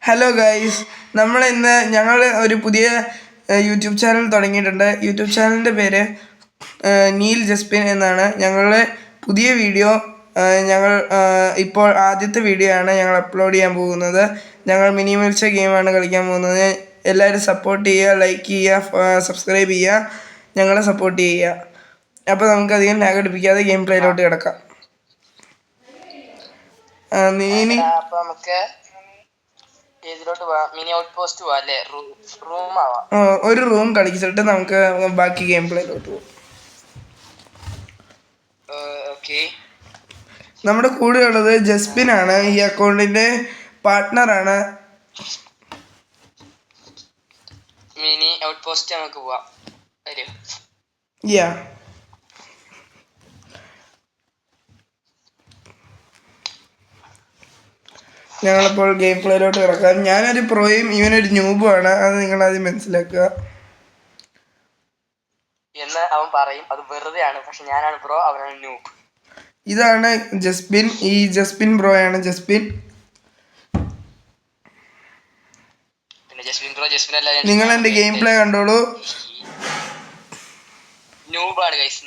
Hello guys, ഞങ്ങൾ ഒരു പുതിയ യൂട്യൂബ് ചാനൽ തുടങ്ങിയിട്ടുണ്ട്. യൂട്യൂബ് ചാനലിൻ്റെ പേര് നീൽ ജസ്പിൻ എന്നാണ്. ഞങ്ങളുടെ പുതിയ വീഡിയോ ഇപ്പോൾ ആദ്യത്തെ വീഡിയോ ആണ് ഞങ്ങൾ അപ്ലോഡ് ചെയ്യാൻ പോകുന്നത്. ഞങ്ങൾ മിനി മിൽച്ച ഗെയിമാണ് കളിക്കാൻ പോകുന്നത്. എല്ലാവരും സപ്പോർട്ട് ചെയ്യുക, ലൈക്ക് ചെയ്യുക, സബ്സ്ക്രൈബ് ചെയ്യുക, ഞങ്ങളെ സപ്പോർട്ട് ചെയ്യുക. അപ്പോൾ നമുക്കധികം ലാഗ് അടിപ്പിക്കാതെ ഗെയിം പ്ലേയിലോട്ട് കിടക്കാം. ഒരു റൂം കളിച്ചിട്ട് നമുക്ക് ബാക്കി ഗെയിം പ്ലേയിലോട്ട് പോകും. നമ്മുടെ കൂടെ ഉള്ളത് ജസ്പിൻ ആണ്. ഈ അക്കൗണ്ടിന്റെ പാർട്ട്ണറാണ്. മിനി ഔട്ട് പോസ്റ്റ് നമുക്ക് പോവാം. ഞങ്ങളിപ്പോൾ ഗെയിം പ്ലേയിലോട്ട് കിടക്കാം. ഞാനൊരു പ്രോയും ഇവനൊരു ന്യൂബുമാണ്. അത് നിങ്ങളാദ്യം മനസ്സിലാക്കുക. എന്ന് അവൻ പറയും അത് വെറുതെയാണ്, പക്ഷെ ഞാനാണ് ബ്രോ, അവനാണ് ന്യൂബ്. ഇതാണ് ജസ്പിൻ. ഈ ജസ്പിൻ ബ്രോയാണ് ജസ്പിൻ. പിന്നെ ജസ്പിൻ ബ്രോ ജസ്പിൻ അല്ല. നിങ്ങൾ എന്റെ ഗെയിം പ്ലേ കണ്ടോളൂ. ന്യൂബാണ് ഗൈസ്.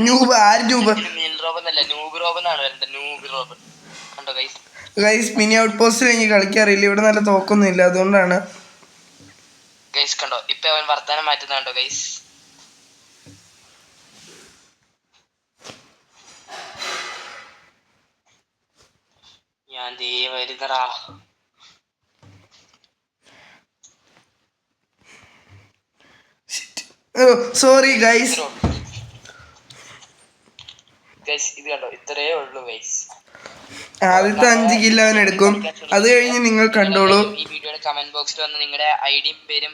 ന്യൂബ് ആര് ന്യൂബ്? നീൽ റോബ് എന്നല്ല, ന്യൂബ് റോബ് എന്നാണ് വരുന്നത്. ന്യൂബ് റോബ് കണ്ടോ ഗൈസ്? ഗൈസ്, മിനി ഔട്ട് പോസ്റ്റിൽ എനിക്ക് കളിക്കാറില്ല. ഇവിടെ നല്ല തോക്കൊന്നുമില്ല, അതുകൊണ്ടാണ്. ഗൈസ് കണ്ടോ, ഇപ്പൊ അവൻ വർത്താനം മാറ്റുന്നുണ്ടോ ഗൈസ്? ഞാൻ ദേ വരുന്നടാ. Sorry guys. ഇത് കണ്ടോ, ഇത്രേ ഉള്ളൂ ഗൈസ്. ആദ്യത്തെ 5 കില്ല് അവൻ എടുക്കും. അത് കഴിഞ്ഞ് നിങ്ങൾ കണ്ടോളൂ. ഈ വീഡിയോയുടെ കമന്റ് ബോക്സിൽ വന്ന് നിങ്ങളുടെ ഐഡിയും പേരും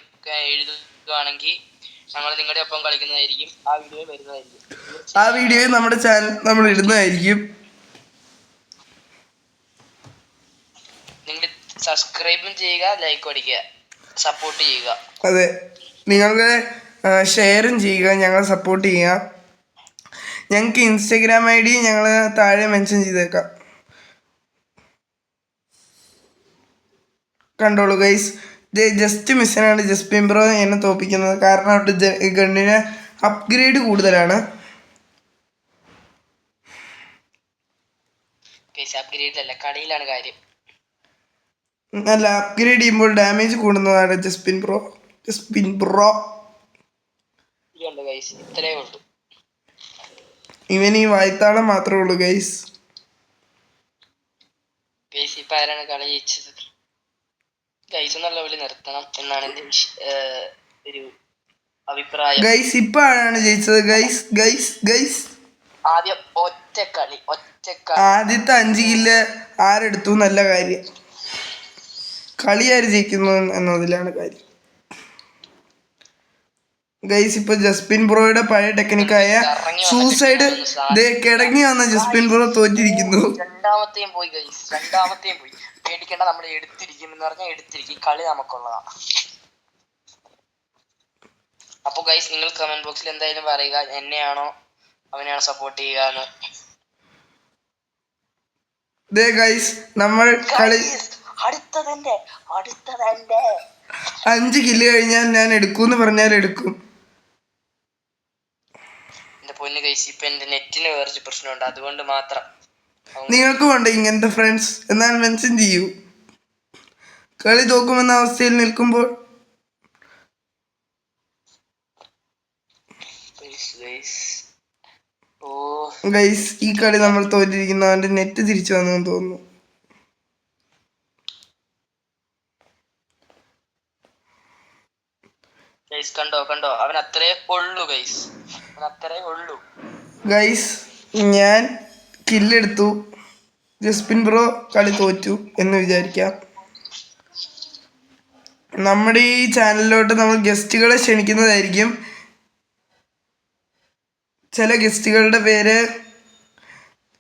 എഴുതുകയാണെങ്കിൽ ഞങ്ങൾ നിങ്ങളുടെ ഒപ്പം കളിക്കുന്നതായിരിക്കും. ആ വീഡിയോ നമ്മുടെ ചാനൽ നമ്മൾ ഇടുന്നതായിരിക്കും. നിങ്ങൾ സബ്സ്ക്രൈബും ചെയ്യുക, ലൈക്ക് അടിക്കുക, സപ്പോർട്ട് ചെയ്യുക. അതെ, നിങ്ങൾക്ക് ഷെയറും ചെയ്യുക, ഞങ്ങളെ സപ്പോർട്ട് ചെയ്യുക. ഞങ്ങൾക്ക് ഇൻസ്റ്റഗ്രാം ID ഞങ്ങൾ താഴെ മെൻഷൻ ചെയ്തേക്കാം. കണ്ടോളൂ ഗൈസ്. ഇത് ജസ്റ്റ് മിസ്സിനാണ് ജസ്പിൻ ബ്രോ എന്നെ തോപ്പിക്കുന്നത്. കാരണം അവിടെ ഗണ്ണിന് അപ്ഗ്രേഡ് കൂടുതലാണ്. അല്ല, അപ്ഗ്രേഡ് ചെയ്യുമ്പോൾ ഡാമേജ് കൂടുന്നതാണ് ജസ്പിൻ ബ്രോ. ഇവൻ ഈ വായ്ത്താളം മാത്രമേ ഉള്ളൂ ഗൈസ്. നിർത്തണം എന്നാണ് എന്റെ ഒരു അഭിപ്രായം. ഗൈസ് ഇപ്പൊ ആരാണ് ജയിച്ചത്? ഗൈസ് ആദ്യം ഒറ്റക്കളി. ആദ്യത്തെ 5 കില്ല് ആരെടുത്തു നല്ല കാര്യം. കളി ആര് ജയിക്കുന്നു എന്നതിലാണ് കാര്യം. ഗൈസ് ഇപ്പൊ ജസ്പിൻ ബ്രോയുടെ പഴയ ടെക്നിക്കായ സൂസൈഡ് കിടങ്ങി വന്ന ജസ്പിൻ ബ്രോ തോറ്റിരിക്കുന്നു. രണ്ടാമത്തെയും പോയി ഗൈസ്, പോയി. പേടിക്കേണ്ട, നമ്മൾ എടുത്തിരിക്കും എന്ന് പറഞ്ഞാൽ എടുത്തിരിക്കും. കളി നമുക്കുള്ളതാണ്. അപ്പൊ ഗൈസ് നിങ്ങൾ കമന്റ് ബോക്സിൽ എന്തായാലും പറയുക, എന്നെയാണോ അവനെയാണോ സപ്പോർട്ട് ചെയ്യുക. ഗൈസ് നമ്മൾ കളി അടുത്തതെന്റെ 5 കില്ല് കഴിഞ്ഞാൽ ഞാൻ എടുക്കൂന്ന് പറഞ്ഞാൽ എടുക്കും. എന്റെ പൊന്നു ഗൈസ്, ഇപ്പൊ എന്റെ നെറ്റിന് വേറെ പ്രശ്നമുണ്ട്, അതുകൊണ്ട് മാത്രം. നിങ്ങൾക്കും ഉണ്ട് ഇങ്ങനത്തെ ഫ്രണ്ട്സ്? എന്നാൽ മെൻഷൻ ചെയ്യൂ. കളി തോക്കുമെന്ന അവസ്ഥയിൽ നിൽക്കുമ്പോൾ ഗൈസ് ഈ കളി നമ്മൾ തോറ്റിരിക്കുന്ന. അവന്റെ നെറ്റ് തിരിച്ചു വന്നെന്ന് തോന്നുന്നു. കണ്ടോ അവൻ അത്രേ ഉള്ളൂ ഗൈസ് ഞാൻ കില്ലെടുത്തു. ജസ്പിൻ ബ്രോ കളി തോറ്റു എന്ന് വിചാരിക്കാം. നമ്മുടെ ഈ ചാനലിലോട്ട് നമ്മൾ ഗസ്റ്റുകളെ ക്ഷണിക്കുന്നതായിരിക്കും. ചില ഗസ്റ്റുകളുടെ പേര്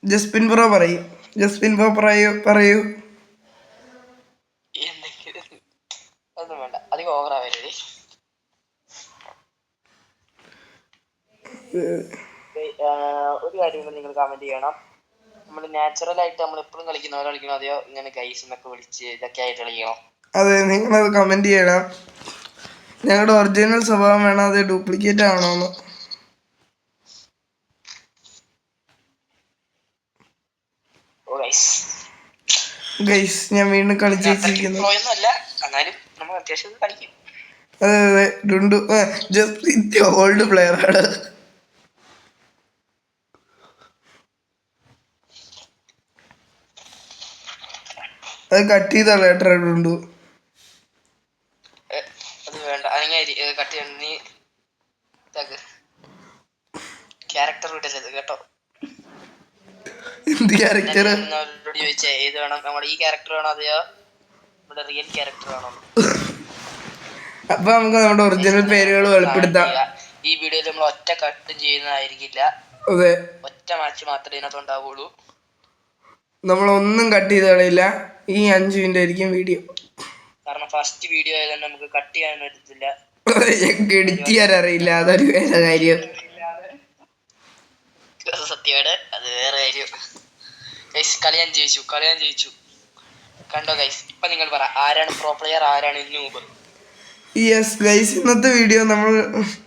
ജസ്പിൻ ബ്രോ പറയും. ജസ്പിൻ ബ്രോ പറയൂ. ഒന്നും വേണ്ട, അധികം ഓവറാവരുത്. ഒരു കാര്യം നിങ്ങൾ കമന്റ് ചെയ്യണം. നമ്മൾ നാച്ചുറൽ ആയിട്ട് നമ്മൾ എപ്പോഴും കളിക്കുന്ന പോലെ കളിക്കണോ, അതെയോ ഇങ്ങനെ ഗൈസ് എന്നൊക്കെ വിളിച്ച് ഇതൊക്കെ ആയിട്ട് കളിക്കണോ? അതെ, നിങ്ങളത് കമൻറ്റ് ചെയ്യണം. ഞങ്ങളുടെ ഒറിജിനൽ സ്വഭാവം വേണം, അത് ഡ്യൂപ്ലിക്കേറ്റ് ആണോന്ന്. ഗൈസ് ഞാൻ വീണ്ടും കളിച്ച് വെച്ചിരിക്കുന്നു. അതെ അതെ, ഡുണ്ടു ജസ്റ്റ് ഓൾഡ് പ്ലെയർ ആണ്. അത് കട്ട് ചെയ്തോളൂ കേട്ടോ ഡുണ്ടു. അത് വേണ്ട, കട്ട് ചെയ്യണം. നീ ക്യാരക്ടർ വിടരുത് കേട്ടോ. എന്ത് ക്യാരക്ടർ? ചോദിച്ചാ ഏത് വേണം, നമ്മുടെ ഈ ക്യാരക്ടർ വേണോ അതെയോ നമ്മുടെ റിയൽ ക്യാരക്ടർ വേണോ? അപ്പൊ നമുക്ക് നമ്മുടെ ഒറിജിനൽ പേരുകൾ വെളിപ്പെടുത്താം. ഈ വീഡിയോയിൽ നമ്മൾ ഒറ്റ കട്ടും ചെയ്യുന്നതായിരിക്കില്ല. അതെ, ഒറ്റ മാച്ച് മാത്രമേ ഇതിനകത്ത് ഉണ്ടാവുള്ളൂ. നമ്മളൊന്നും കട്ട് ചെയ്ത് കളയില്ല. ഈ 5 മിനിറ്റ് ആയിരിക്കും വീഡിയോ. കാരണം ഫസ്റ്റ് വീഡിയോ ആയതുകൊണ്ട് നമുക്ക് കട്ട് ചെയ്യാൻ പറ്റത്തില്ല. ഞങ്ങൾക്ക് എഡിറ്റ് ചെയ്യാൻ അറിയില്ല, അതൊരു വേറെ കാര്യം. സത്യമാണ്, അത് വേറെ കാര്യം. കളി ഞാൻ ജയിച്ചു. കണ്ടോ ഗൈസ്? ഇപ്പൊ നിങ്ങൾ പറ, ആരാണ് പ്രോ പ്ലെയർ, ആരാണ് ന്യൂബ്? യെസ് ഗൈസ്, ഇന്നത്തെ വീഡിയോ നമ്മൾ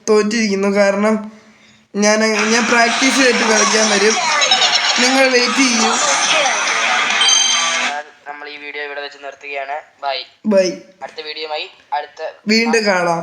തോറ്റിരിക്കുന്നു. കാരണം ഞാൻ പ്രാക്ടീസ് ചെയ്തിട്ട് കളിക്കാൻ വരും. നിങ്ങൾ വെയിറ്റ് ചെയ്യൂ. നമ്മൾ ഈ വീഡിയോ ഇവിടെ വെച്ച് നിർത്തുകയാണ്. ബൈ. അടുത്ത വീഡിയോയുമായി വീണ്ടും കാണാം.